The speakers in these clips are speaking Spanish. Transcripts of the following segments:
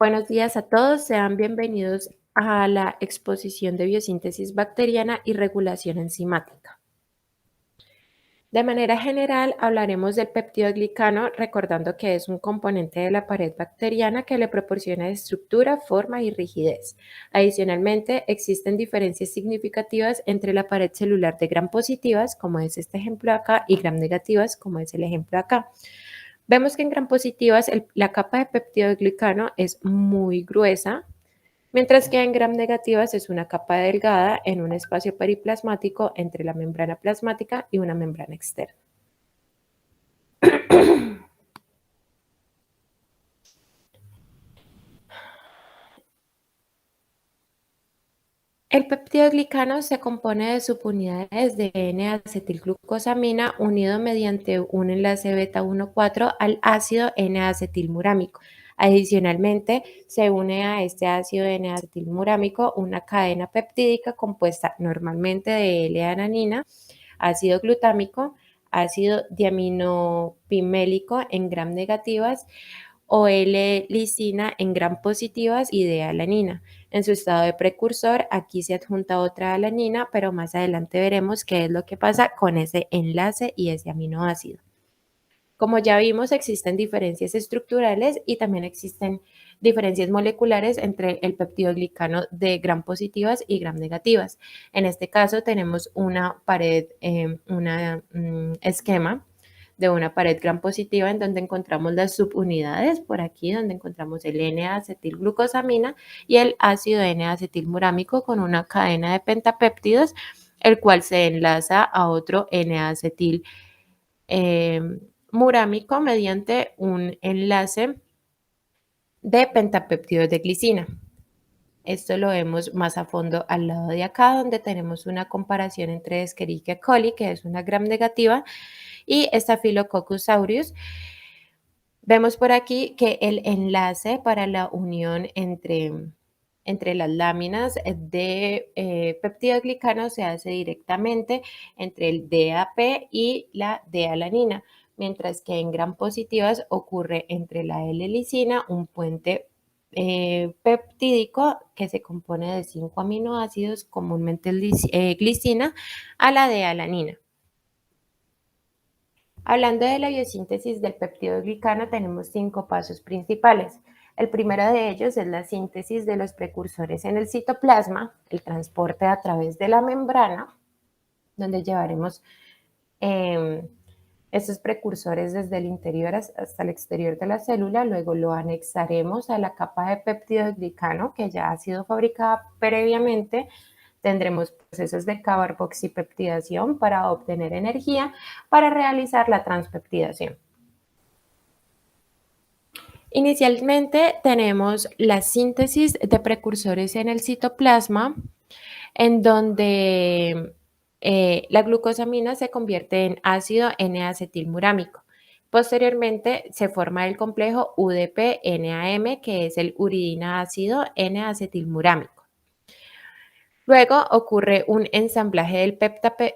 Buenos días a todos, sean bienvenidos a la exposición de biosíntesis bacteriana y regulación enzimática. De manera general, hablaremos del peptidoglicano, recordando que es un componente de la pared bacteriana que le proporciona estructura, forma y rigidez. Adicionalmente, existen diferencias significativas entre la pared celular de gram positivas, como es este ejemplo acá, y gram negativas, como es el ejemplo acá. Vemos que en gram positivas la capa de peptidoglicano es muy gruesa, mientras que en gram negativas es una capa delgada en un espacio periplasmático entre la membrana plasmática y una membrana externa. El peptidoglicano se compone de subunidades de N-acetilglucosamina unido mediante un enlace beta 1,4 al ácido N-acetilmurámico. Adicionalmente, se une a este ácido N-acetilmurámico una cadena peptídica compuesta normalmente de L-alanina, ácido glutámico, ácido diaminopimélico en gram negativas o L-lisina en gram positivas y D-alanina. En su estado de precursor, aquí se adjunta otra alanina, pero más adelante veremos qué es lo que pasa con ese enlace y ese aminoácido. Como ya vimos, existen diferencias estructurales y también existen diferencias moleculares entre el peptidoglicano de gram positivas y gram negativas. En este caso tenemos una pared, esquema de una pared gram positiva en donde encontramos las subunidades, por aquí donde encontramos el N-acetilglucosamina y el ácido N-acetilmurámico con una cadena de pentapéptidos, el cual se enlaza a otro N-acetil murámico mediante un enlace de pentapéptidos de glicina. Esto lo vemos más a fondo al lado de acá, donde tenemos una comparación entre Escherichia coli, que es una gram negativa, y Staphylococcus aureus. Vemos por aquí que el enlace para la unión entre las láminas de peptidoglicano se hace directamente entre el DAP y la D-alanina, mientras que en gram positivas ocurre entre la L-lisina, un puente peptídico que se compone de 5 aminoácidos, comúnmente glicina, a la D-alanina. Hablando de la biosíntesis del peptidoglicano, tenemos 5 pasos principales. El primero de ellos es la síntesis de los precursores en el citoplasma, el transporte a través de la membrana, donde llevaremos estos precursores desde el interior hasta el exterior de la célula, luego lo anexaremos a la capa de peptidoglicano que ya ha sido fabricada previamente. Tendremos procesos de carboxipeptidación para obtener energía para realizar la transpeptidación. Inicialmente tenemos la síntesis de precursores en el citoplasma, en donde la glucosamina se convierte en ácido N-acetilmurámico. Posteriormente se forma el complejo UDP-NAM, que es el uridina ácido N-acetilmurámico. Luego ocurre un ensamblaje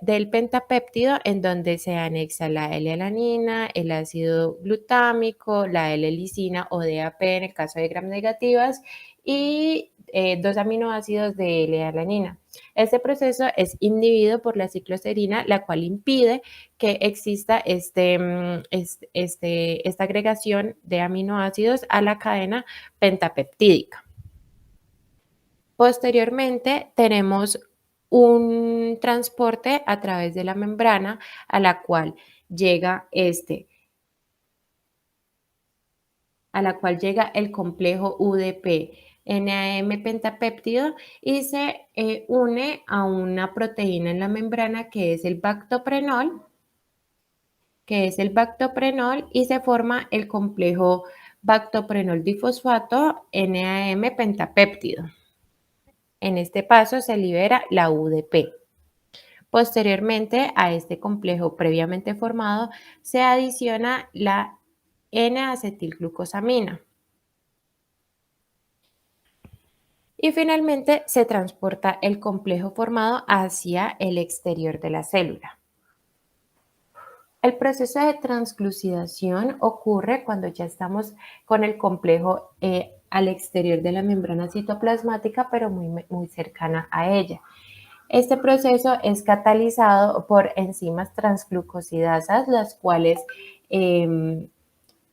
del pentapéptido en donde se anexa la L-alanina, el ácido glutámico, la L-lisina o DAP en el caso de gram negativas y 2 aminoácidos de L-alanina. Este proceso es inhibido por la cicloserina, la cual impide que exista esta agregación de aminoácidos a la cadena pentapeptídica. Posteriormente tenemos un transporte a través de la membrana a la cual llega el complejo UDP NAM pentapéptido y se une a una proteína en la membrana que es el bactoprenol, y se forma el complejo bactoprenol difosfato NAM pentapéptido. En este paso se libera la UDP. Posteriormente a este complejo previamente formado se adiciona la N-acetilglucosamina. Y finalmente se transporta el complejo formado hacia el exterior de la célula. El proceso de transglucidación ocurre cuando ya estamos con el complejo al exterior de la membrana citoplasmática, pero muy cercana a ella. Este proceso es catalizado por enzimas transglucosidasas, las cuales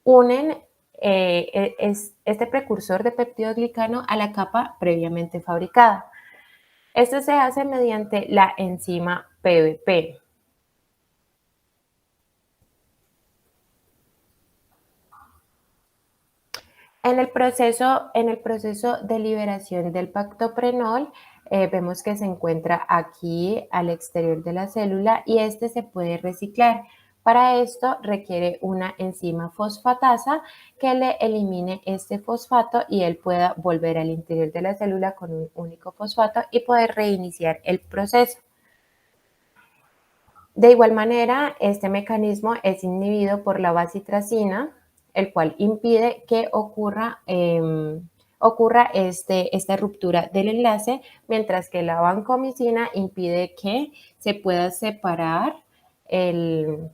unen este precursor de peptidoglicano a la capa previamente fabricada. Esto se hace mediante la enzima PBP. En el proceso de liberación del pactoprenol, vemos que se encuentra aquí al exterior de la célula y este se puede reciclar. Para esto requiere una enzima fosfatasa que le elimine este fosfato y él pueda volver al interior de la célula con un único fosfato y poder reiniciar el proceso. De igual manera, este mecanismo es inhibido por la vacitracina, el cual impide que ocurra esta ruptura del enlace, mientras que la vancomicina impide que se pueda separar el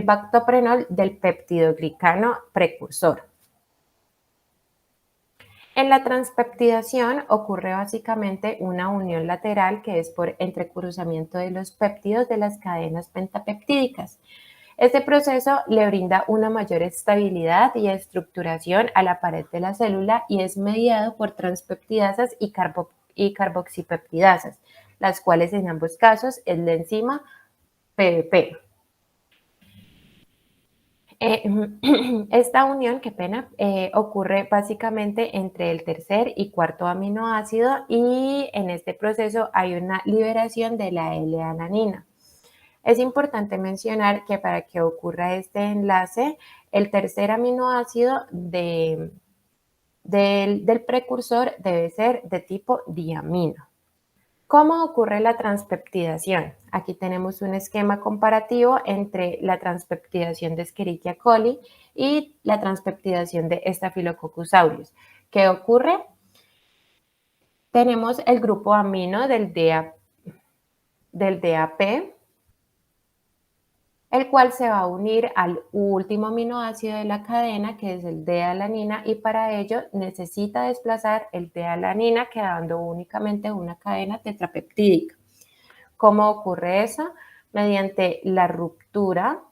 bactoprenol del peptidoglicano precursor. En la transpeptidación ocurre básicamente una unión lateral que es por entrecruzamiento de los péptidos de las cadenas pentapeptídicas. Este proceso le brinda una mayor estabilidad y estructuración a la pared de la célula y es mediado por transpeptidasas y carboxipeptidasas, las cuales en ambos casos es la enzima PBP. Esta unión, qué pena, ocurre básicamente entre el tercer y cuarto aminoácido y en este proceso hay una liberación de la L-alanina. Es importante mencionar que para que ocurra este enlace, el tercer aminoácido del precursor debe ser de tipo diamino. ¿Cómo ocurre la transpeptidación? Aquí tenemos un esquema comparativo entre la transpeptidación de Escherichia coli y la transpeptidación de Staphylococcus aureus. ¿Qué ocurre? Tenemos el grupo amino del DAP, el cual se va a unir al último aminoácido de la cadena, que es el D-alanina, y para ello necesita desplazar el D-alanina, quedando únicamente una cadena tetrapeptídica. ¿Cómo ocurre eso? Mediante la ruptura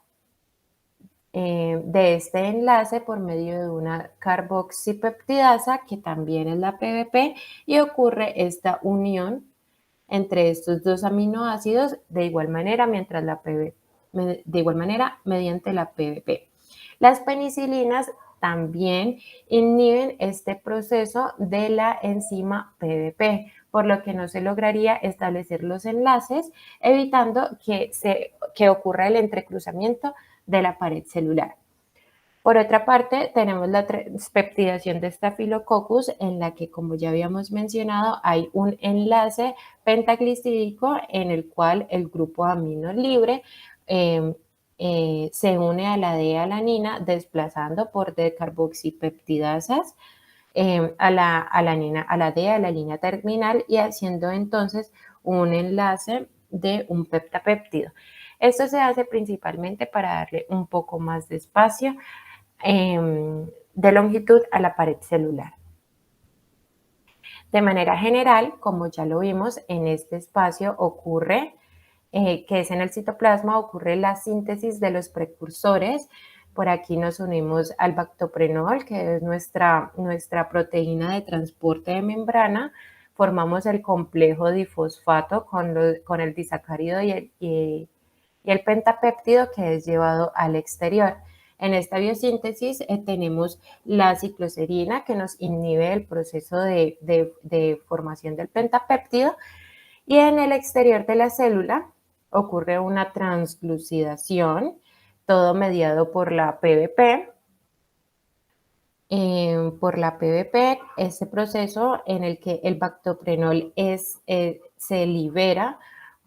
de este enlace por medio de una carboxipeptidasa, que también es la PBP, y ocurre esta unión entre estos dos aminoácidos de igual manera, mediante la PBP. Las penicilinas también inhiben este proceso de la enzima PBP, por lo que no se lograría establecer los enlaces, evitando que ocurra el entrecruzamiento de la pared celular. Por otra parte, tenemos la transpeptidación de Staphylococcus, en la que, como ya habíamos mencionado, hay un enlace pentaglicídico en el cual el grupo amino libre se une a la D-alanina, desplazando por decarboxipeptidasas a la D-alanina terminal y haciendo entonces un enlace de un peptapéptido. Esto se hace principalmente para darle un poco más de espacio de longitud a la pared celular. De manera general, como ya lo vimos, en este espacio ocurre, que es en el citoplasma, ocurre la síntesis de los precursores. Por aquí nos unimos al bactoprenol, que es nuestra proteína de transporte de membrana. Formamos el complejo difosfato con el disacárido y el pentapéptido, que es llevado al exterior. En esta biosíntesis tenemos la cicloserina, que nos inhibe el proceso de formación del pentapéptido, y en el exterior de la célula ocurre una transglucidación, todo mediado por la PBP. Este proceso en el que el bactoprenol se libera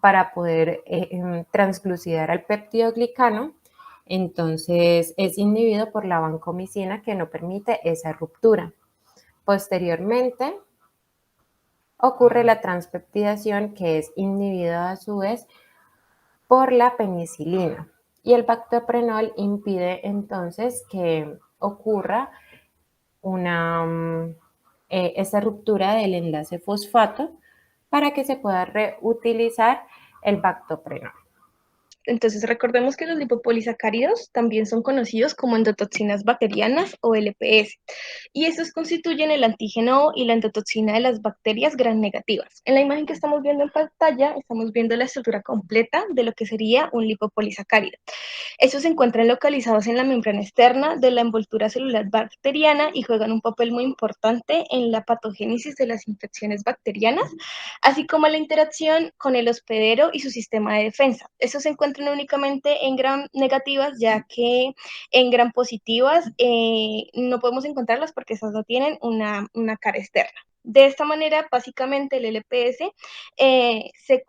para poder transglucidar al peptidoglicano. Entonces es inhibido por la vancomicina, que no permite esa ruptura. Posteriormente ocurre la transpeptidación, que es inhibida a su vez por la penicilina, y el bactoprenol impide entonces que ocurra una esta ruptura del enlace fosfato para que se pueda reutilizar el bactoprenol. Entonces, recordemos que los lipopolisacáridos también son conocidos como endotoxinas bacterianas o LPS, y estos constituyen el antígeno y la endotoxina de las bacterias gram negativas. En la imagen que estamos viendo en pantalla, estamos viendo la estructura completa de lo que sería un lipopolisacárido. Estos se encuentran localizados en la membrana externa de la envoltura celular bacteriana y juegan un papel muy importante en la patogénesis de las infecciones bacterianas, así como la interacción con el hospedero y su sistema de defensa. Estos se encuentran únicamente en gram negativas, ya que en gram positivas no podemos encontrarlas porque esas no tienen una cara externa. De esta manera, básicamente el LPS se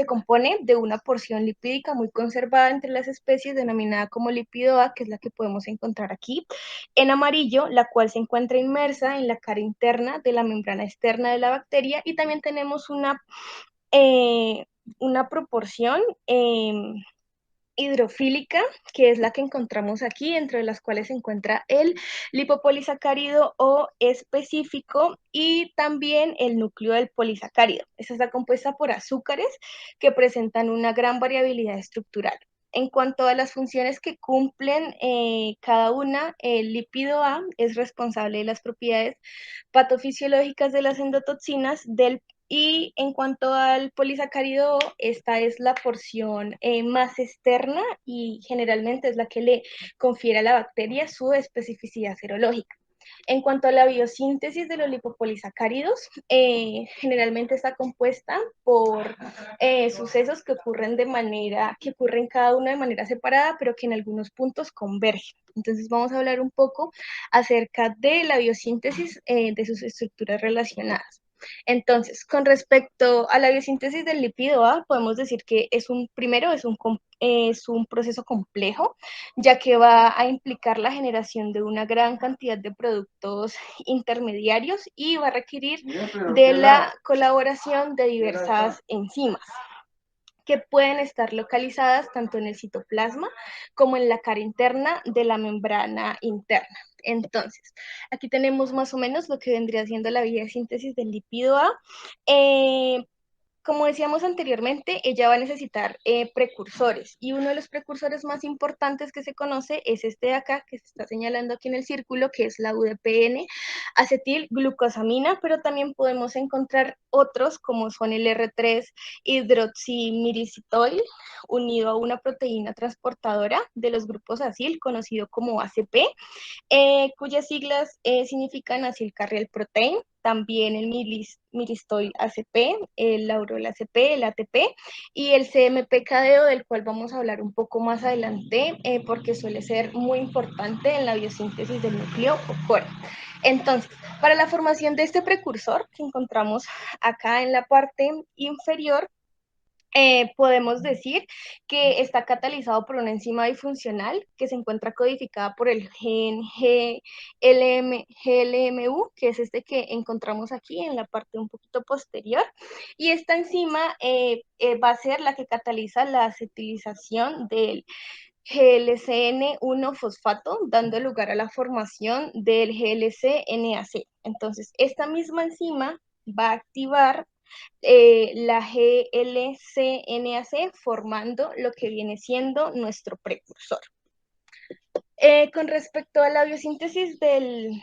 compone de una porción lipídica muy conservada entre las especies, denominada como lípido A, que es la que podemos encontrar aquí en amarillo, la cual se encuentra inmersa en la cara interna de la membrana externa de la bacteria, y también tenemos una proporción hidrofílica, que es la que encontramos aquí, entre las cuales se encuentra el lipopolisacárido O específico y también el núcleo del polisacárido. Esta está compuesta por azúcares que presentan una gran variabilidad estructural. En cuanto a las funciones que cumplen cada una, el lípido A es responsable de las propiedades patofisiológicas de las endotoxinas y en cuanto al polisacárido, esta es la porción más externa y generalmente es la que le confiere a la bacteria su especificidad serológica. En cuanto a la biosíntesis de los lipopolisacáridos, generalmente está compuesta por sucesos que ocurren cada uno de manera separada, pero que en algunos puntos convergen. Entonces vamos a hablar un poco acerca de la biosíntesis de sus estructuras relacionadas. Entonces, con respecto a la biosíntesis del lípido A, podemos decir que primero es un proceso complejo, ya que va a implicar la generación de una gran cantidad de productos intermediarios y va a requerir de la colaboración de diversas enzimas que pueden estar localizadas tanto en el citoplasma como en la cara interna de la membrana interna. Entonces, aquí tenemos más o menos lo que vendría siendo la biosíntesis del lípido A. Como decíamos anteriormente, ella va a necesitar precursores, y uno de los precursores más importantes que se conoce es este de acá, que se está señalando aquí en el círculo, que es la UDPN acetilglucosamina, pero también podemos encontrar otros como son el R3 hidroximiricitoil, unido a una proteína transportadora de los grupos acil, conocido como ACP, cuyas siglas significan Acyl Carrier Protein, también el Myristoyl ACP, el Laurol ACP, el ATP y el CMP-cadeo, del cual vamos a hablar un poco más adelante, porque suele ser muy importante en la biosíntesis del núcleo o core. Entonces, para la formación de este precursor que encontramos acá en la parte inferior, podemos decir que está catalizado por una enzima disfuncional que se encuentra codificada por el gen GLMU, que es este que encontramos aquí en la parte un poquito posterior, y esta enzima va a ser la que cataliza la acetilización del GLCN1 fosfato, dando lugar a la formación del GLCNAC. Entonces, esta misma enzima va a activar la GLCNAC, formando lo que viene siendo nuestro precursor. Con respecto a la biosíntesis del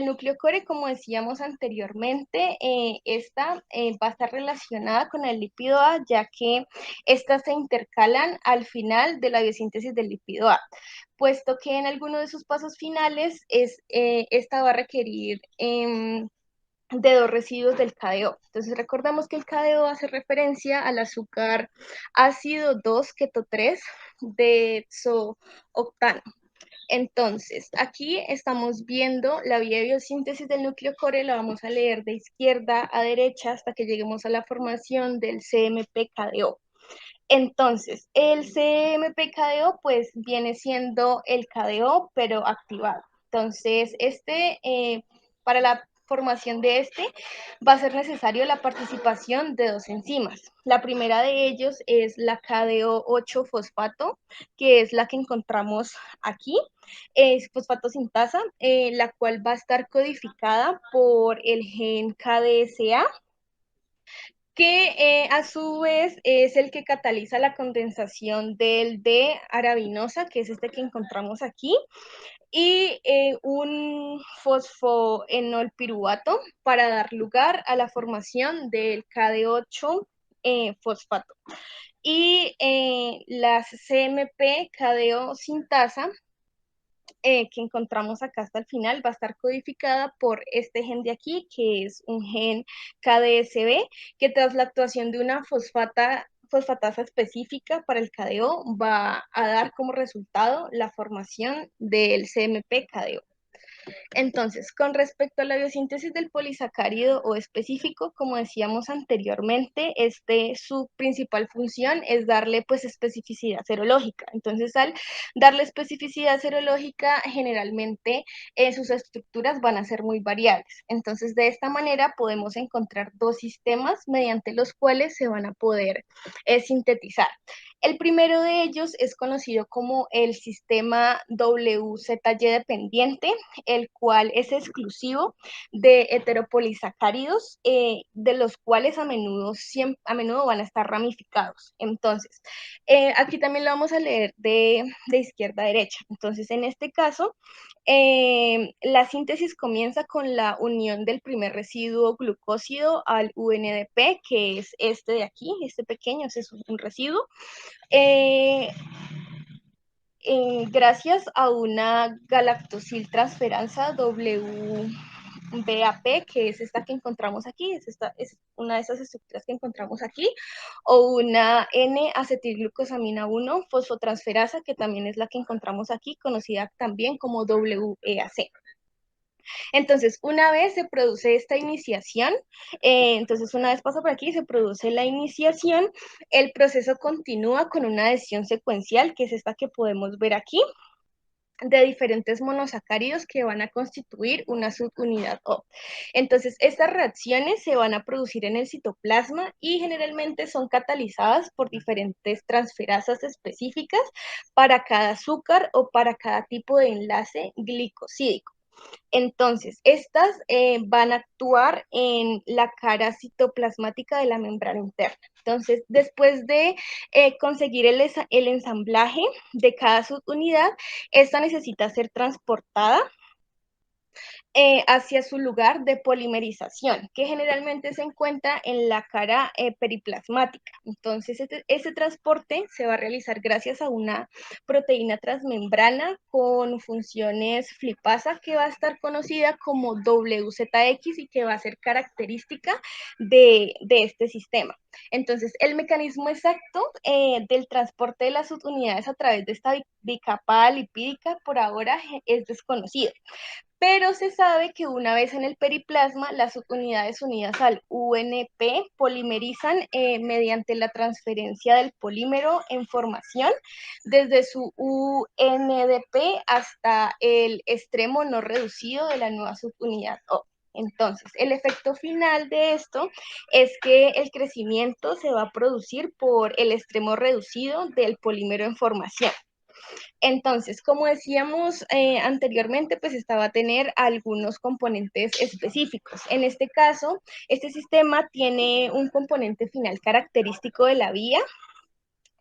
núcleo core, como decíamos anteriormente, esta va a estar relacionada con el lípido A, ya que estas se intercalan al final de la biosíntesis del lípido A, puesto que en alguno de sus pasos finales esta va a requerir de dos residuos del KDO. Entonces recordemos que el KDO hace referencia al azúcar ácido 2 keto 3 de octano. Entonces, aquí estamos viendo la vía de biosíntesis del núcleo core, la vamos a leer de izquierda a derecha hasta que lleguemos a la formación del CMP-KDO. Entonces, el CMP-KDO pues viene siendo el KDO pero activado. Entonces, para la formación de este va a ser necesario la participación de dos enzimas. La primera de ellos es la KDO8-fosfato, que es la que encontramos aquí, es fosfato sintasa, la cual va a estar codificada por el gen KDSA, que a su vez es el que cataliza la condensación del D-arabinosa, que es este que encontramos aquí, y un fosfoenolpiruvato para dar lugar a la formación del KD8 fosfato. Y las CMP KDO sintasa que encontramos acá hasta el final va a estar codificada por este gen de aquí, que es un gen KDSB, que tras la actuación de una fosfatasa específica para el KDO va a dar como resultado la formación del CMP KDO. Entonces, con respecto a la biosíntesis del polisacárido o específico, como decíamos anteriormente, su principal función es darle pues especificidad serológica. Entonces, al darle especificidad serológica, generalmente sus estructuras van a ser muy variables. Entonces, de esta manera podemos encontrar dos sistemas mediante los cuales se van a poder sintetizar. El primero de ellos es conocido como el sistema WZY dependiente, el cual es exclusivo de heteropolisacáridos, de los cuales a menudo van a estar ramificados. Entonces, aquí también lo vamos a leer de izquierda a derecha. Entonces, en este caso, la síntesis comienza con la unión del primer residuo glucósido al UNDP, que es este de aquí, este pequeño, ese es un residuo. Gracias a una galactosiltransferasa WBAP, que es esta que encontramos aquí, es una de esas estructuras que encontramos aquí, o una N-acetilglucosamina 1 fosfotransferasa, que también es la que encontramos aquí, conocida también como WEAC. Entonces, una vez se produce esta iniciación, entonces una vez pasa por aquí, se produce la iniciación, el proceso continúa con una adhesión secuencial, que es esta que podemos ver aquí, de diferentes monosacáridos que van a constituir una subunidad O. Entonces, estas reacciones se van a producir en el citoplasma y generalmente son catalizadas por diferentes transferasas específicas para cada azúcar o para cada tipo de enlace glicosídico. Entonces, estas van a actuar en la cara citoplasmática de la membrana interna. Entonces, después de conseguir el ensamblaje de cada subunidad, esta necesita ser transportada hacia su lugar de polimerización, que generalmente se encuentra en la cara periplasmática. Entonces, este transporte se va a realizar gracias a una proteína transmembrana con funciones flipasa que va a estar conocida como WZX y que va a ser característica de este sistema. Entonces, el mecanismo exacto del transporte de las subunidades a través de esta bicapa lipídica por ahora es desconocido, pero se sabe que una vez en el periplasma, las subunidades unidas al UNP polimerizan mediante la transferencia del polímero en formación desde su UNDP hasta el extremo no reducido de la nueva subunidad O. Entonces, el efecto final de esto es que el crecimiento se va a producir por el extremo reducido del polímero en formación. Entonces, como decíamos anteriormente, pues esta va a tener algunos componentes específicos. En este caso, este sistema tiene un componente final característico de la vía,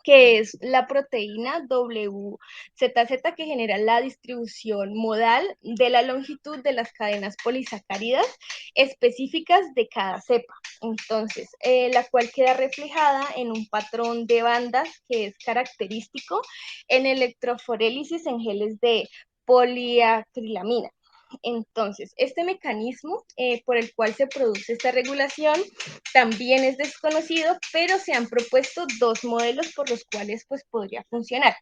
que es la proteína WZZ, que genera la distribución modal de la longitud de las cadenas polisacáridas específicas de cada cepa. Entonces, la cual queda reflejada en un patrón de bandas que es característico en electroforélisis en geles de poliacrilamina. Entonces, este mecanismo por el cual se produce esta regulación también es desconocido, pero se han propuesto dos modelos por los cuales pues, podría funcionar.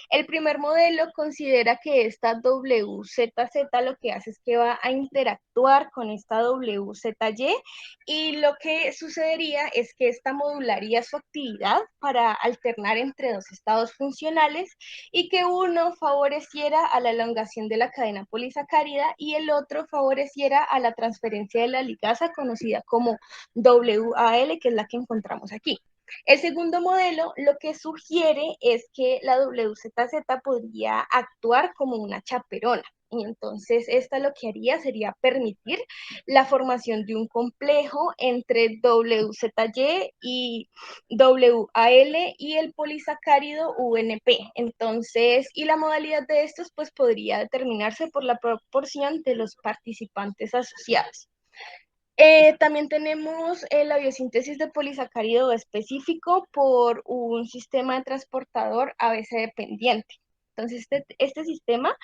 El primer modelo considera que esta WZZ lo que hace es que va a interactuar con esta WZY y lo que sucedería es que esta modularía su actividad para alternar entre dos estados funcionales y que uno favoreciera a la elongación de la cadena polisacárida y el otro favoreciera a la transferencia de la ligasa conocida como WAL, que es la que encontramos aquí. El segundo modelo lo que sugiere es que la WZZ podría actuar como una chaperona. Y entonces esta lo que haría sería permitir la formación de un complejo entre WZY y WAL y el polisacárido UNP. Entonces, y la modalidad de estos pues podría determinarse por la proporción de los participantes asociados. También tenemos la biosíntesis de polisacárido específico por un sistema de transportador ABC dependiente. Entonces, este sistema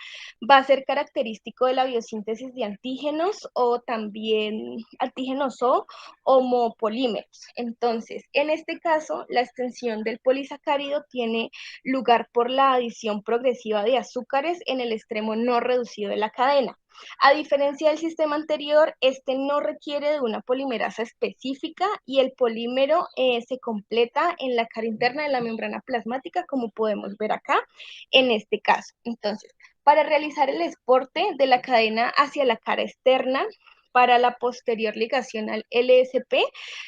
va a ser característico de la biosíntesis de antígenos o también antígenos o homopolímeros. Entonces, en este caso, la extensión del polisacárido tiene lugar por la adición progresiva de azúcares en el extremo no reducido de la cadena. A diferencia del sistema anterior, este no requiere de una polimerasa específica y el polímero se completa en la cara interna de la membrana plasmática, como podemos ver acá en este caso. Entonces, para realizar el exporte de la cadena hacia la cara externa, para la posterior ligación al LSP,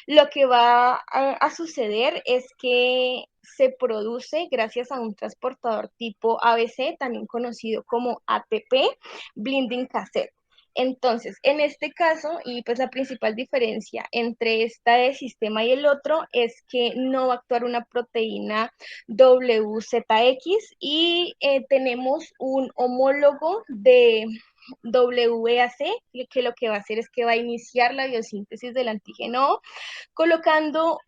lo que va a suceder es que se produce gracias a un transportador tipo ABC, también conocido como ATP, blinding cassette. Entonces, en este caso, y pues la principal diferencia entre este sistema y el otro es que no va a actuar una proteína WZX y tenemos un homólogo de WAC, que lo que va a hacer es que va a iniciar la biosíntesis del antígeno colocando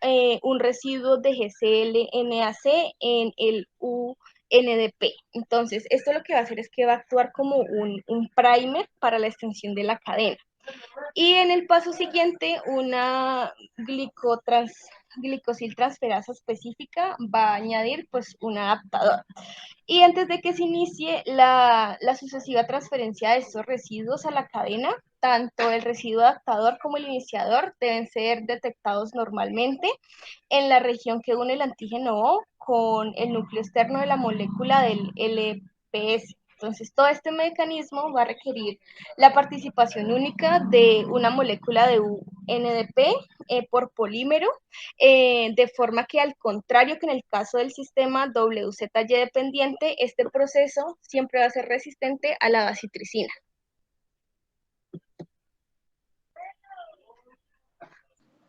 un residuo de GCL-NAC en el UNDP. Entonces, esto lo que va a hacer es que va a actuar como un primer para la extensión de la cadena. Y en el paso siguiente, una glicosil transferasa específica va a añadir pues un adaptador. Y antes de que se inicie la sucesiva transferencia de estos residuos a la cadena, tanto el residuo adaptador como el iniciador deben ser detectados normalmente en la región que une el antígeno O con el núcleo externo de la molécula del LPS. Entonces, todo este mecanismo va a requerir la participación única de una molécula de UNDP por polímero, de forma que al contrario que en el caso del sistema WZY dependiente, este proceso siempre va a ser resistente a la bacitricina.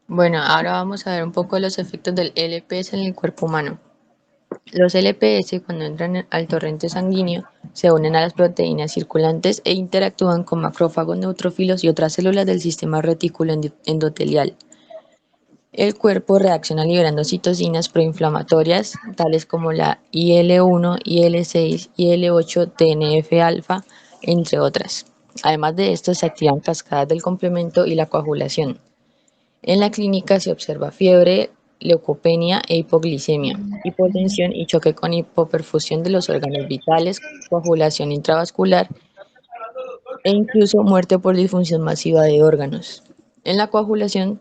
Bueno, ahora vamos a ver un poco los efectos del LPS en el cuerpo humano. Los LPS, cuando entran al torrente sanguíneo, se unen a las proteínas circulantes e interactúan con macrófagos, neutrófilos y otras células del sistema retículo endotelial. El cuerpo reacciona liberando citocinas proinflamatorias, tales como la IL-1, IL-6, IL-8, TNF-alfa, entre otras. Además de esto, se activan cascadas del complemento y la coagulación. En la clínica se observa fiebre, leucopenia e hipoglicemia, hipotensión y choque con hipoperfusión de los órganos vitales, coagulación intravascular e incluso muerte por disfunción masiva de órganos. En la coagulación,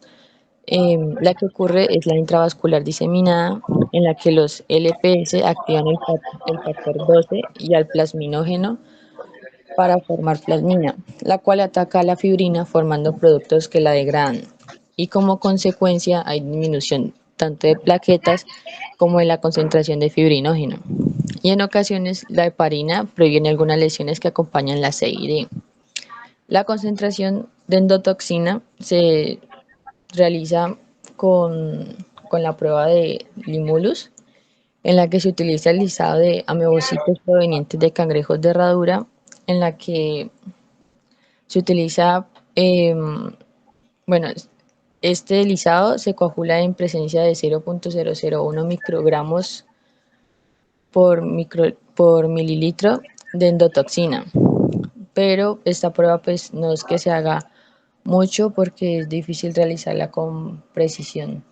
la que ocurre es la intravascular diseminada, en la que los LPS activan el factor 12 y al plasminógeno para formar plasmina, la cual ataca a la fibrina formando productos que la degradan. Y como consecuencia hay disminución tanto de plaquetas como de la concentración de fibrinógeno. Y en ocasiones la heparina previene algunas lesiones que acompañan la CID. La concentración de endotoxina se realiza con la prueba de Limulus, en la que se utiliza el lisado de amebocitos provenientes de cangrejos de herradura, en la que se utiliza, bueno, este lisado se coagula en presencia de 0.001 microgramos por mililitro de endotoxina, pero esta prueba pues no es que se haga mucho porque es difícil realizarla con precisión.